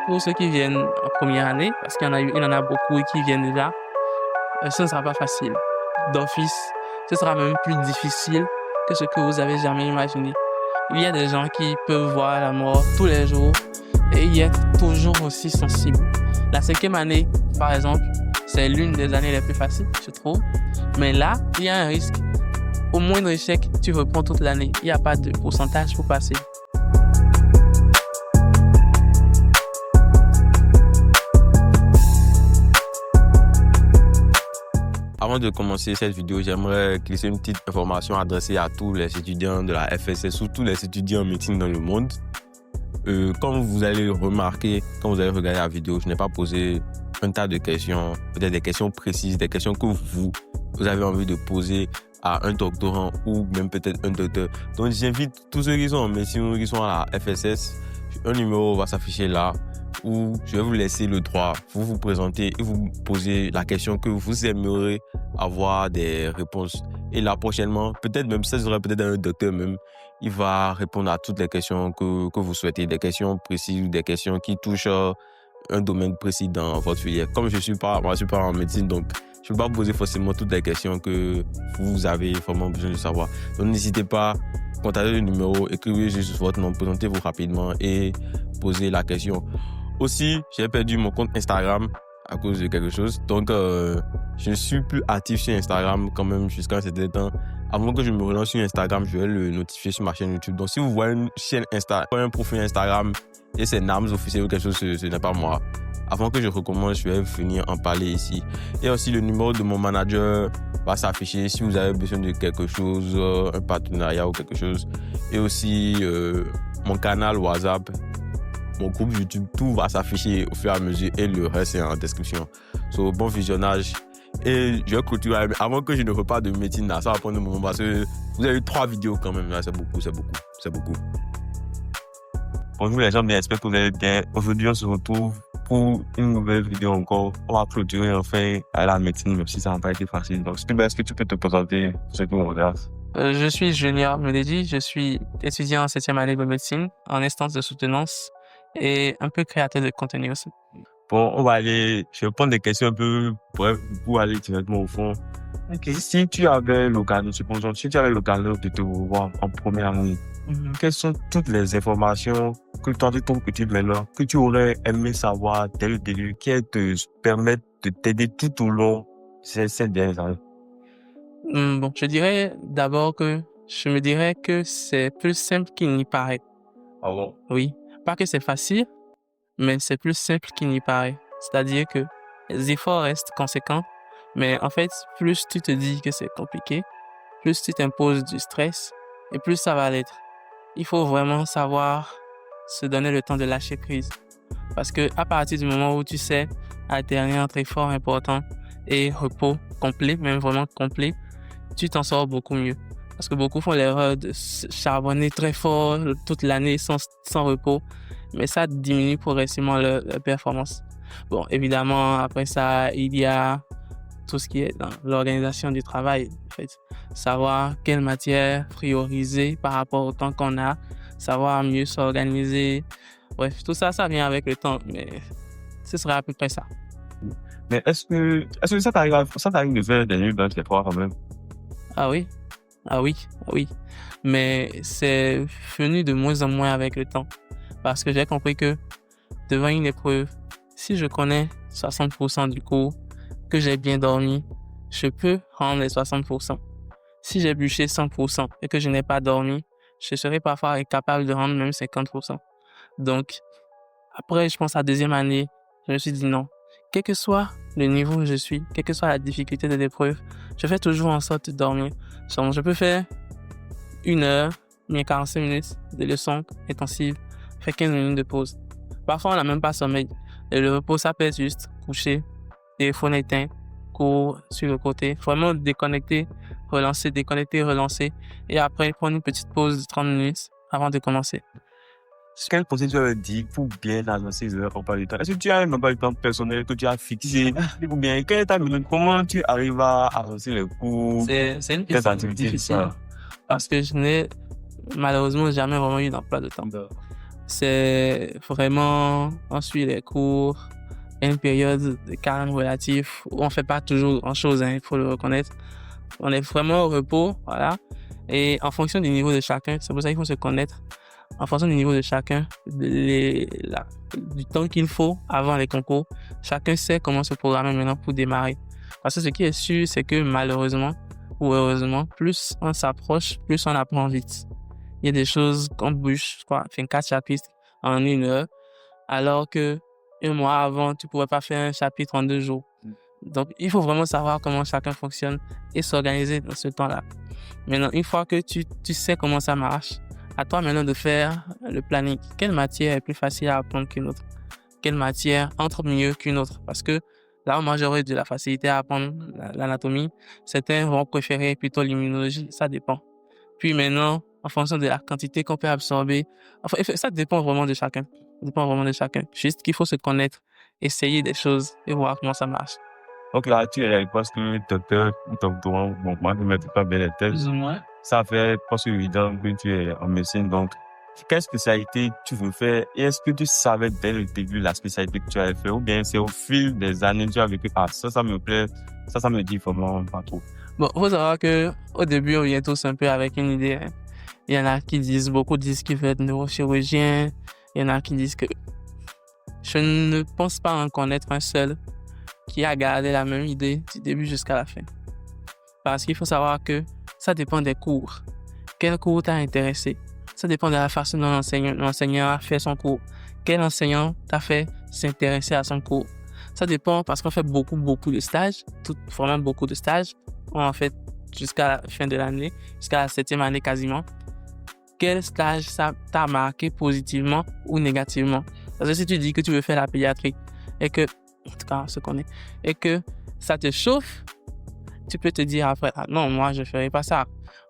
Pour ceux qui viennent en première année, parce qu'il y en a beaucoup et qui viennent déjà, ce ne sera pas facile. D'office, ce sera même plus difficile que ce que vous avez jamais imaginé. Il y a des gens qui peuvent voir la mort tous les jours et y être toujours aussi sensibles. La 5e année, par exemple, c'est l'une des années les plus faciles, je trouve. Mais là, il y a un risque. Au moindre échec, tu reprends toute l'année. Il n'y a pas de pourcentage pour passer. Avant de commencer cette vidéo, j'aimerais glisser une petite information adressée à tous les étudiants de la FSS, surtout les étudiants en médecine dans le monde. Comme vous allez le remarquer, quand vous allez regarder la vidéo, je n'ai pas posé un tas de questions, peut-être des questions précises, des questions que vous avez envie de poser à un doctorant ou même peut-être un docteur. Donc j'invite tous ceux qui sont en médecine ou qui sont à la FSS, un numéro va s'afficher là, où je vais vous laisser le droit, vous présenter et vous poser la question que vous aimeriez avoir des réponses. Et là, prochainement, peut-être même, ça sera peut-être un docteur même, il va répondre à toutes les questions que vous souhaitez, des questions précises, des questions qui touchent un domaine précis dans votre filière. Comme je suis pas en médecine, donc je ne peux pas poser forcément toutes les questions que vous avez vraiment besoin de savoir. Donc n'hésitez pas, contactez le numéro, écrivez juste votre nom, présentez-vous rapidement et posez la question. Aussi, j'ai perdu mon compte Instagram à cause de quelque chose. Donc, je ne suis plus actif sur Instagram quand même jusqu'à un certain temps. Avant que je me relance sur Instagram, je vais le notifier sur ma chaîne YouTube. Donc, si vous voyez une chaîne un profil Instagram et c'est Nams officiel ou quelque chose, ce n'est pas moi. Avant que je recommence, je vais venir en parler ici. Et aussi, le numéro de mon manager va s'afficher si vous avez besoin de quelque chose, un partenariat ou quelque chose. Et aussi, mon canal WhatsApp, mon groupe YouTube, tout va s'afficher au fur et à mesure et le reste est en description. So, bon visionnage. Et je vais clôturer avant que je ne reparte de médecine là, ça va prendre un moment parce que vous avez eu 3 vidéos quand même là, c'est beaucoup. Bonjour les gens, j'espère que vous allez bien. Aujourd'hui on se retrouve pour une nouvelle vidéo encore. On va clôturer enfin à la médecine, même si ça n'a pas été facile. Donc est-ce que tu peux te présenter pour ceux qui nous regardent? Je suis Junior Meledi, je suis étudiant en 7e année de médecine, en instance de soutenance et un peu créateur de contenu aussi. Bon, je vais prendre des questions un peu brèves pour aller directement au fond. Okay. Si tu avais l'occasion de te revoir en première année, quelles sont toutes les informations que toi, de ton côté maintenant, que tu aurais aimé savoir dès le début, qui te permettent de t'aider tout au long de ces dernières années? Bon, je me dirais que c'est plus simple qu'il n'y paraît. Ah bon? Oui, pas que c'est facile, mais c'est plus simple qu'il n'y paraît. C'est-à-dire que les efforts restent conséquents, mais en fait, plus tu te dis que c'est compliqué, plus tu t'imposes du stress et plus ça va l'être. Il faut vraiment savoir se donner le temps de lâcher prise. Parce que à partir du moment où tu sais alterner entre efforts importants et repos complet, même vraiment complet, tu t'en sors beaucoup mieux. Parce que beaucoup font l'erreur de charbonner très fort toute l'année sans repos, mais ça diminue progressivement leur performance. Bon, évidemment, après ça, il y a tout ce qui est dans l'organisation du travail, en fait. Savoir quelle matière prioriser par rapport au temps qu'on a, savoir mieux s'organiser. Bref, tout ça, ça vient avec le temps, mais ce serait à peu près ça. Mais est-ce que ça t'arrive de faire des nuits blanches des fois quand même? Ah oui. Mais c'est venu de moins en moins avec le temps. Parce que j'ai compris que devant une épreuve, si je connais 60% du cours, que j'ai bien dormi, je peux rendre les 60%. Si j'ai bûché 100% et que je n'ai pas dormi, je serai parfois incapable de rendre même 50%. Donc, après, je pense à la 2e année, je me suis dit non. Quel que soit le niveau où je suis, quelle que soit la difficulté de l'épreuve, je fais toujours en sorte de dormir. Donc, je peux faire 1 heure, bien 45 minutes de leçon intensive, faire 15 minutes de pause. Parfois, on n'a même pas sommeil. Et le repos, ça peut être juste coucher, téléphone éteint, cours sur le côté, vraiment déconnecter, relancer, déconnecter, relancer. Et après, prendre une petite pause de 30 minutes avant de commencer. Quel conseil tu avais dit pour bien avancer les emploi du temps? Est-ce que tu as un emploi du temps personnel que tu as fixé? Ou bien, comment tu arrives à avancer les cours? C'est une question difficile. Parce que je n'ai malheureusement jamais vraiment eu d'emploi de temps. c'est vraiment, on suit les cours, il y a une période de calme relatif où on fait pas toujours grand-chose, hein, il faut le reconnaître. On est vraiment au repos, voilà. Et en fonction du niveau de chacun, c'est pour ça qu'il faut se connaître. En fonction du niveau de chacun, du temps qu'il faut avant les concours, chacun sait comment se programmer maintenant pour démarrer. Parce que ce qui est sûr, c'est que malheureusement ou heureusement, plus on s'approche, plus on apprend vite. Il y a des choses qu'on bûche, quoi, fait 4 chapitres en 1 heure, alors que 1 mois avant, tu ne pourrais pas faire un chapitre en 2 jours. Donc, il faut vraiment savoir comment chacun fonctionne et s'organiser dans ce temps-là. Maintenant, une fois que tu sais comment ça marche, à toi maintenant de faire le planning. Quelle matière est plus facile à apprendre qu'une autre? Quelle matière entre mieux qu'une autre? Parce que là où moi j'aurais de la facilité à apprendre l'anatomie, certains vont préférer plutôt l'immunologie, ça dépend. Puis maintenant, en fonction de la quantité qu'on peut absorber, enfin, ça dépend vraiment de chacun. Ça dépend vraiment de chacun. Juste qu'il faut se connaître, essayer des choses et voir comment ça marche. Donc là, tu es presque docteur, doctorant, bon, moi, je ne mettrai pas bien les thèses. Plus ou moins. Ça fait presque 8 ans que tu es en médecine, donc quelle spécialité tu veux faire et est-ce que tu savais dès le début la spécialité que tu allais faire ou bien c'est au fil des années tu as vécu ça me plaît, ça me dit vraiment pas trop. Bon, faut savoir que au début, on vient tous un peu avec une idée, hein. Il y en a qui disent, beaucoup disent qu'ils veulent être neurochirurgien. Il y en a qui disent que je ne pense pas en connaître un seul qui a gardé la même idée du début jusqu'à la fin. Parce qu'il faut savoir que ça dépend des cours. Quel cours t'a intéressé? Ça dépend de la façon dont l'enseignant a fait son cours. Quel enseignant t'a fait s'intéresser à son cours? Ça dépend parce qu'on fait beaucoup de stages, vraiment beaucoup de stages. On en fait jusqu'à la fin de l'année, jusqu'à la 7e année quasiment. Quel stage ça t'a marqué positivement ou négativement? Parce que si tu dis que tu veux faire la pédiatrie et que, en tout cas, ce qu'on est, et que ça te chauffe, tu peux te dire après, ah non, moi, je ne ferai pas ça.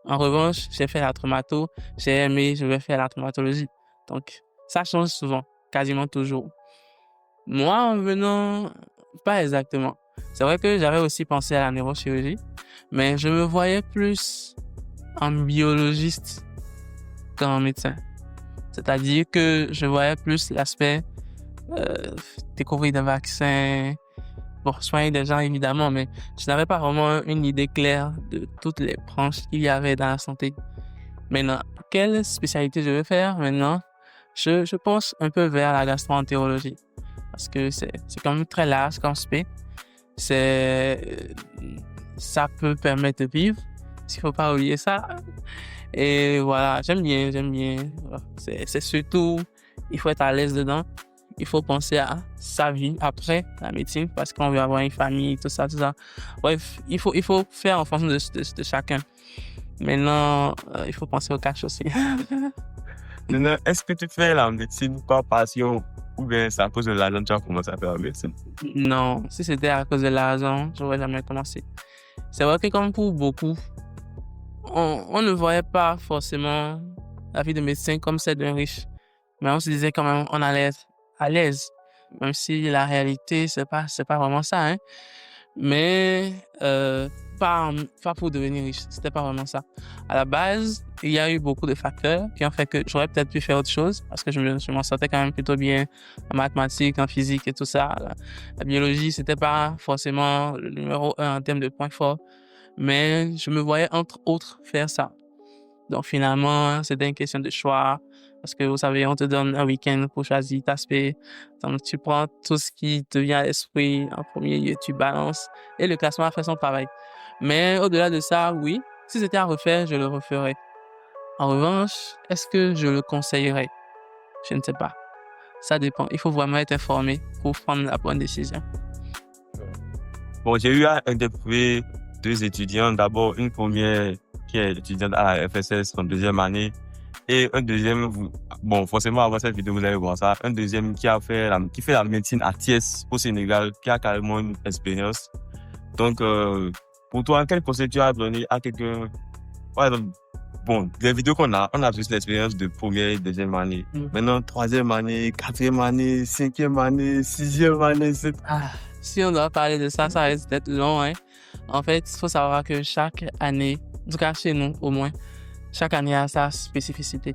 En revanche, j'ai fait la traumato, j'ai aimé, je vais faire la traumatologie. Donc, ça change souvent, quasiment toujours. Moi, en venant, pas exactement. C'est vrai que j'avais aussi pensé à la neurochirurgie, mais je me voyais plus en biologiste qu'en médecin. C'est-à-dire que je voyais plus l'aspect découvrir des vaccins, bon, soigner des gens évidemment, mais je n'avais pas vraiment une idée claire de toutes les branches qu'il y avait dans la santé. Maintenant, quelle spécialité je vais faire maintenant? Je pense un peu vers la gastro-entérologie parce que c'est quand même très large comme spé. Ça peut permettre de vivre, il ne faut pas oublier ça. Et voilà, j'aime bien. C'est surtout, il faut être à l'aise dedans. Il faut penser à sa vie après la médecine parce qu'on veut avoir une famille, tout ça. Bref, il faut faire en fonction de chacun. Maintenant, il faut penser au cash aussi. Maintenant, est-ce que tu fais la médecine par passion ou bien c'est à cause de l'argent que tu as commencé à faire la médecine? Non, si c'était à cause de l'argent, j'aurais jamais commencé. C'est vrai que comme pour beaucoup, on ne voyait pas forcément la vie de médecin comme celle d'un riche. Mais on se disait quand même on allait être à l'aise. Même si la réalité, c'est pas vraiment ça, hein. Mais pas pour devenir riche. C'était pas vraiment ça. À la base, il y a eu beaucoup de facteurs qui ont fait que j'aurais peut-être pu faire autre chose parce que je m'en sortais quand même plutôt bien en mathématiques, en physique et tout ça. La biologie, c'était pas forcément le numéro 1 en termes de points forts. Mais je me voyais entre autres faire ça. Donc finalement, c'était une question de choix. Parce que vous savez, on te donne un week-end pour choisir ta spé. Donc tu prends tout ce qui te vient à l'esprit en premier lieu, tu balances et le classement a fait son travail. Mais au-delà de ça, oui, si c'était à refaire, je le referais. En revanche, est-ce que je le conseillerais? Je ne sais pas. Ça dépend. Il faut vraiment être informé pour prendre la bonne décision. Bon, j'ai eu à interviewer 2 étudiants. D'abord, une première qui est étudiante à la FSS en 2e année et un deuxième, bon, forcément, avant cette vidéo, vous allez voir ça, un deuxième qui fait la médecine à Thiès, au Sénégal, qui a carrément une expérience. Donc, pour toi, quel conseil tu as donné à quelqu'un? Ouais, donc, bon, les vidéos qu'on a, on a juste l'expérience de 1e et 2e année. Maintenant, 3e année, 4e année, 5e année, 6e année, si on doit parler de ça, ça risque d'être long, hein. En fait, il faut savoir que chaque année, en tout cas chez nous au moins, chaque année a sa spécificité.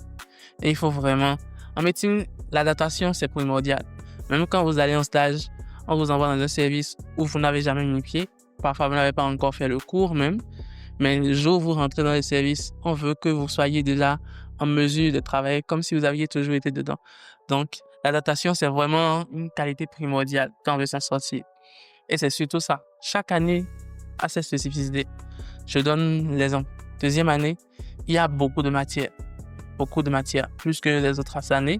Et il faut vraiment, En médecine, l'adaptation, c'est primordial. Même quand vous allez en stage, on vous envoie dans un service où vous n'avez jamais mis pied. Parfois, vous n'avez pas encore fait le cours même. Mais le jour où vous rentrez dans le service, on veut que vous soyez déjà en mesure de travailler comme si vous aviez toujours été dedans. Donc, l'adaptation, c'est vraiment une qualité primordiale quand on veut s'en sortir. Et c'est surtout ça. Chaque année a ses spécificités. Je donne l'exemple. Deuxième année, il y a beaucoup de matières, plus que les autres années.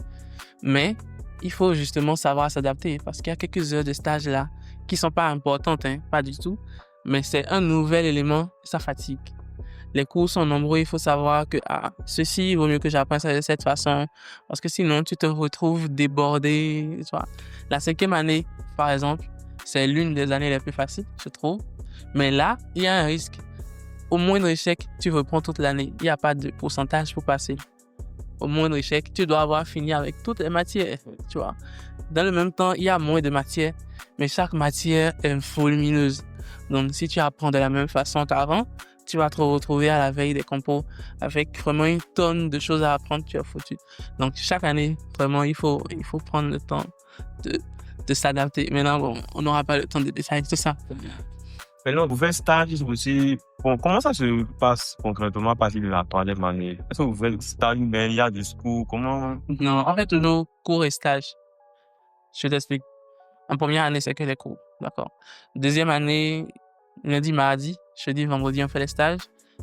Mais il faut justement savoir s'adapter parce qu'il y a quelques heures de stage là qui sont pas importantes, pas du tout. Mais c'est un nouvel élément, ça fatigue. Les cours sont nombreux, il faut savoir que ceci, il vaut mieux que j'apprenne ça de cette façon parce que sinon tu te retrouves débordé. Tu vois. La 5e année, par exemple, c'est l'une des années les plus faciles, je trouve. Mais là, il y a un risque. Au moindre échec, tu reprends toute l'année. Il n'y a pas de pourcentage pour passer. Au moindre échec, tu dois avoir fini avec toutes les matières, tu vois. Dans le même temps, il y a moins de matières, mais chaque matière est volumineuse. Donc, si tu apprends de la même façon qu'avant, tu vas te retrouver à la veille des compos avec vraiment une tonne de choses à apprendre, tu as foutu. Donc, chaque année, vraiment, il faut prendre le temps de s'adapter. Maintenant, bon, on n'aura pas le temps de détailler tout ça. Maintenant, vous faites stage aussi. Bon, comment ça se passe concrètement à partir de la 3e année? Est-ce que vous faites stage, mais il y a des cours? Comment? Non, en fait, nos cours et stages, je t'explique. En première année, c'est que les cours, d'accord. Deuxième année, lundi, mardi, jeudi, vendredi, on fait les stages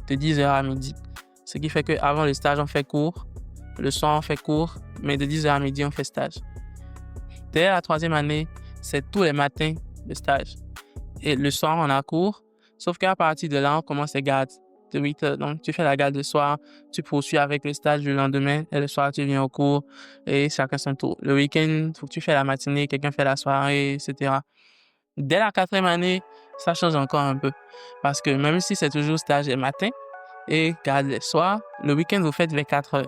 de 10h à midi. Ce qui fait qu'avant le stage, on fait cours. Le soir, on fait cours, mais de 10h à midi, on fait stage. Dès la 3e année, c'est tous les matins le stage. Et le soir, on a cours. Sauf qu'à partir de là, on commence les gardes de 8h. Donc, tu fais la garde le soir, tu poursuis avec le stage le lendemain. Et le soir, tu viens au cours et chacun son tour. Le week-end, il faut que tu fasses la matinée, quelqu'un fait la soirée, etc. Dès la 4e année, ça change encore un peu. Parce que même si c'est toujours stage le matin et garde le soir, le week-end, vous faites vers 4h.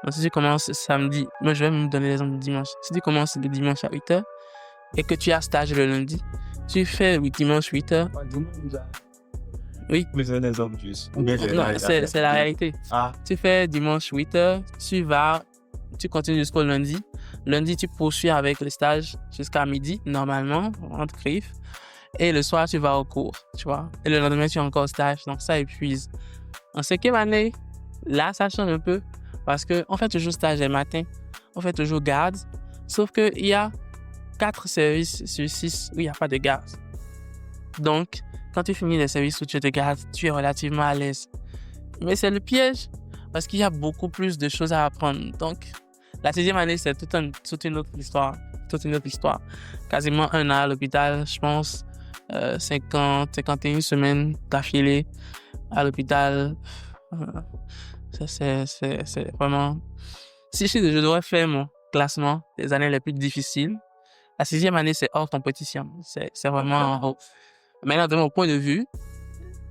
Donc, si tu commences samedi, moi, je vais me donner l'exemple du dimanche. Si tu commences le dimanche à 8h et que tu as stage le lundi, tu fais dimanche 8h. Oui. Mais c'est un exemple juste. Non, c'est la réalité. Tu fais dimanche 8h, tu continues jusqu'au lundi. Lundi, tu poursuis avec le stage jusqu'à midi, normalement, entre griffes. Et le soir, tu vas au cours, tu vois. Et le lendemain, tu as encore stage. Donc, ça épuise. En 5e année, là, ça change un peu. Parce qu'on fait toujours stage le matin. On fait toujours garde. Sauf qu'il y a 4 services sur 6 où il n'y a pas de garde. Donc, quand tu finis les services où tu te gardes, tu es relativement à l'aise. Mais c'est le piège parce qu'il y a beaucoup plus de choses à apprendre. Donc, la 6e année, c'est toute une autre histoire. Quasiment 1 an à l'hôpital, je pense. 51 semaines d'affilée à l'hôpital. C'est vraiment... Si je devrais faire mon classement des années les plus difficiles, la 6e année, c'est hors compétition. C'est vraiment en haut. Maintenant, de mon point de vue,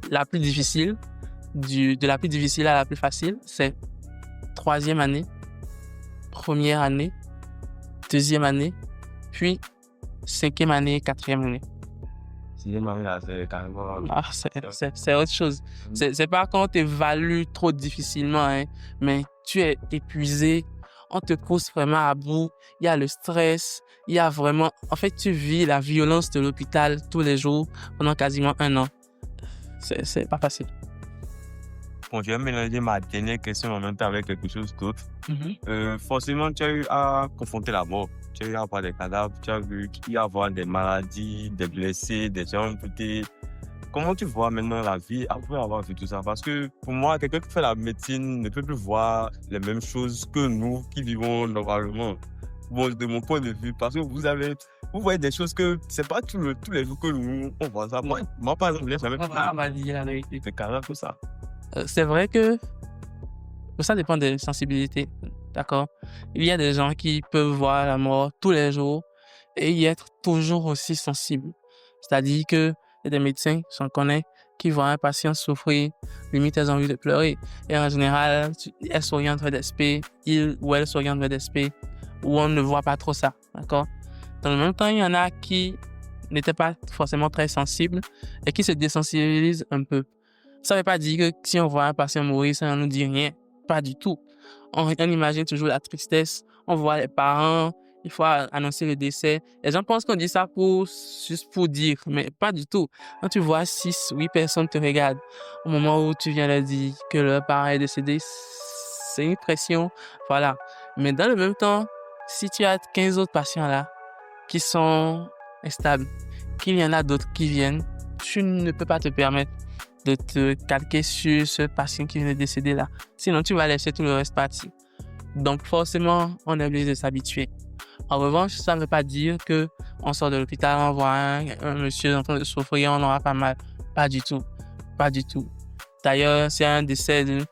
la plus difficile, de la plus difficile à la plus facile, c'est 3e année, 1re année, 2e année, puis 5e année, 4e année. 6e année, là, c'est carrément... C'est autre chose. C'est pas qu'on t'évalue trop difficilement, mais tu es épuisé, on te pousse vraiment à bout, il y a le stress, il y a vraiment... En fait, tu vis la violence de l'hôpital tous les jours pendant quasiment 1 an. C'est pas facile. Bon, je vais mélanger ma dernière question en même temps avec quelque chose d'autre. Forcément, tu as eu à confronter la mort. Tu as eu à voir des cadavres, tu as vu qu'il y a avoir des maladies, des blessés, des gens amputés. Comment tu vois maintenant la vie après avoir vu tout ça? Parce que pour moi, quelqu'un qui fait la médecine ne peut plus voir les mêmes choses que nous qui vivons normalement. Bon, de mon point de vue, parce que vous voyez des choses que c'est pas tous les jours que nous on voit ça. Moi par exemple, je n'ai jamais vu la vérité. des cadavres, tout ça. C'est vrai que ça dépend des sensibilités, d'accord? Il y a des gens qui peuvent voir la mort tous les jours et y être toujours aussi sensibles. C'est-à-dire que il y a des médecins, j'en connais, qui voient un patient souffrir, limite elles ont envie de pleurer. Et en général, elles s'orientent vers des SP, il ou elle s'oriente vers des SP, où on ne voit pas trop ça, d'accord? Dans le même temps, il y en a qui n'étaient pas forcément très sensibles et qui se désensibilisent un peu. Ça ne veut pas dire que si on voit un patient mourir, ça ne nous dit rien. Pas du tout. On imagine toujours la tristesse, on voit les parents, il faut annoncer le décès. Les gens pensent qu'on dit ça juste pour dire, mais pas du tout. Quand tu vois 6, 8 personnes te regardent au moment où tu viens leur dire que leur parent est décédé, c'est une pression, voilà. Mais dans le même temps, si tu as 15 autres patients là qui sont instables, qu'il y en a d'autres qui viennent, tu ne peux pas te permettre de te calquer sur ce patient qui vient de décéder là. Sinon, tu vas laisser tout le reste partir. Donc, forcément, on est obligé de s'habituer. En revanche, ça ne veut pas dire que on sort de l'hôpital, on voit un monsieur en train de souffrir, on aura pas mal. Pas du tout. Pas du tout. D'ailleurs, c'est un décès d'une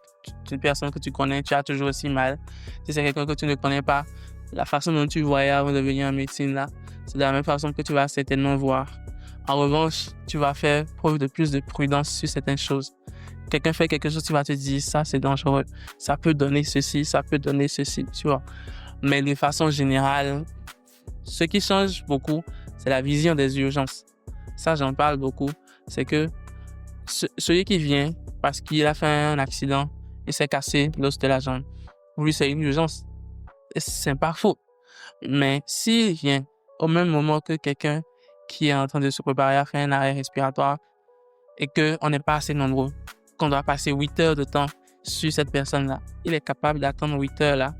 personne que tu connais, tu as toujours aussi mal. Si c'est quelqu'un que tu ne connais pas, la façon dont tu voyais avant de venir en médecine là, c'est de la même façon que tu vas certainement voir. En revanche, tu vas faire preuve de plus de prudence sur certaines choses. Quelqu'un fait quelque chose, tu vas te dire, ça c'est dangereux, ça peut donner ceci, ça peut donner ceci, tu vois. Mais de façon générale, ce qui change beaucoup, c'est la vision des urgences. Ça, j'en parle beaucoup. C'est que celui qui vient parce qu'il a fait un accident et s'est cassé l'os de la jambe, pour lui, c'est une urgence. Et c'est pas faux. Mais s'il vient au même moment que quelqu'un qui est en train de se préparer à faire un arrêt respiratoire et qu'on n'est pas assez nombreux, qu'on doit passer 8 heures de temps sur cette personne-là, il est capable d'attendre 8 heures là.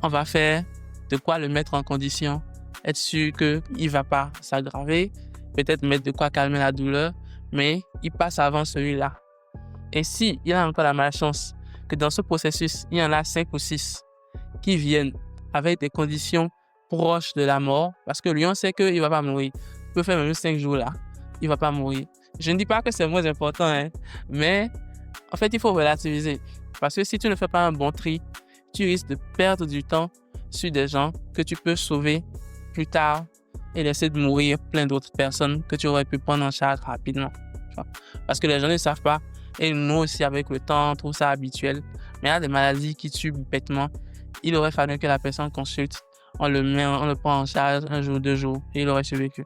On va faire de quoi le mettre en condition, être sûr qu'il ne va pas s'aggraver, peut-être mettre de quoi calmer la douleur, mais il passe avant celui-là. Et si il a encore la malchance que dans ce processus, il y en a 5 ou 6 qui viennent avec des conditions proches de la mort, parce que lui, on sait qu'il ne va pas mourir. Il peut faire même 5 jours là, il ne va pas mourir. Je ne dis pas que c'est moins important, hein, mais en fait, il faut relativiser. Parce que si tu ne fais pas un bon tri, tu risques de perdre du temps sur des gens que tu peux sauver plus tard et laisser de mourir plein d'autres personnes que tu aurais pu prendre en charge rapidement. Parce que les gens ne savent pas. Et nous aussi, avec le temps, on trouve ça habituel. Mais il y a des maladies qui tuent bêtement. Il aurait fallu que la personne consulte. On le prend en charge 1 jour, 2 jours et il aurait survécu.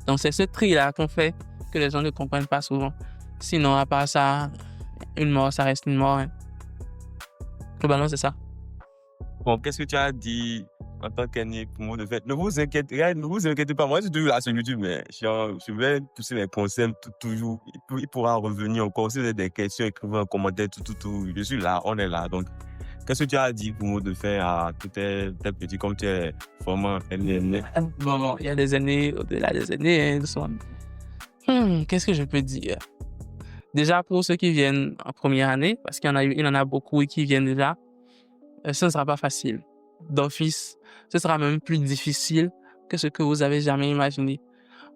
Donc, c'est ce tri-là qu'on fait que les gens ne comprennent pas souvent. Sinon, à part ça, une mort, ça reste une mort. Hein. Globalement, c'est ça. Bon, qu'est-ce que tu as dit en tant qu'aîné pour moi de fait? Ne vous inquiétez pas. Moi, je suis toujours là sur YouTube, mais je vais pousser les conseils toujours. Il pourra revenir encore. Si vous avez des questions, écrivez en commentaire, tout. Je suis là, on est là. Donc, qu'est-ce que tu as dit pour moi de faire à tous tes petits, comme tu es vraiment aîné? Bon, il y a des années, au-delà des années, qu'est-ce que je peux dire? Déjà, pour ceux qui viennent en première année, parce qu'il y en a beaucoup et qui viennent déjà, ce ne sera pas facile. D'office, ce sera même plus difficile que ce que vous avez jamais imaginé.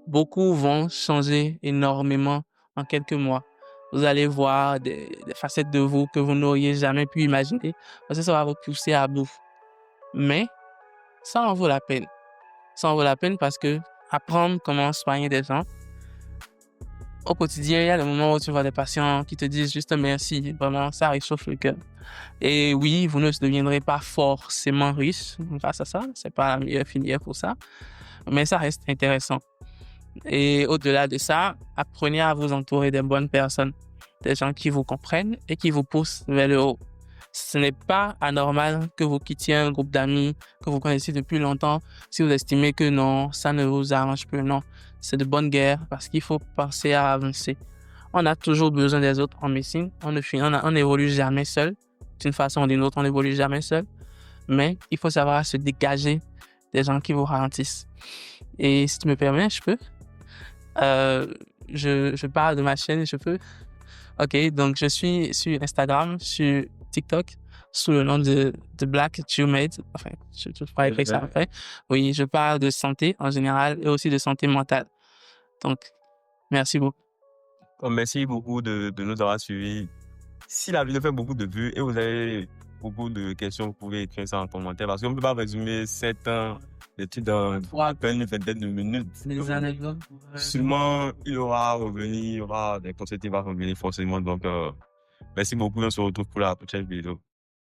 Beaucoup vont changer énormément en quelques mois. Vous allez voir des facettes de vous que vous n'auriez jamais pu imaginer, parce que ça va vous pousser à bout. Mais ça en vaut la peine. Ça en vaut la peine parce que apprendre comment soigner des gens, au quotidien, il y a des moments où tu vois des patients qui te disent juste merci. Vraiment, ça réchauffe le cœur. Et oui, vous ne deviendrez pas forcément riche grâce à ça. C'est pas la meilleure filière pour ça. Mais ça reste intéressant. Et au-delà de ça, apprenez à vous entourer des bonnes personnes. Des gens qui vous comprennent et qui vous poussent vers le haut. Ce n'est pas anormal que vous quittiez un groupe d'amis que vous connaissez depuis longtemps si vous estimez que non, ça ne vous arrange plus. Non, c'est de bonne guerre parce qu'il faut penser à avancer. On a toujours besoin des autres en médecine. On n'évolue jamais seul. D'une façon ou d'une autre, on n'évolue jamais seul. Mais il faut savoir se dégager des gens qui vous ralentissent. Et si tu me permets, je peux. Je parle de ma chaîne, je peux. Ok, donc je suis sur Instagram, sur TikTok, sous le nom de Black Geomate. Enfin, je pourrais écrire ça après. Oui, je parle de santé en général et aussi de santé mentale. Donc, merci beaucoup. Merci beaucoup de nous avoir suivis. Si la vidéo fait beaucoup de vues et vous avez beaucoup de questions, vous pouvez écrire ça en commentaire parce qu'on ne peut pas résumer 7 ans d'études dans à peine une vingtaine de minutes. Les anecdotes. Sûrement, il y aura des conseils qui vont revenir forcément. Donc, merci beaucoup. On se retrouve pour la prochaine vidéo.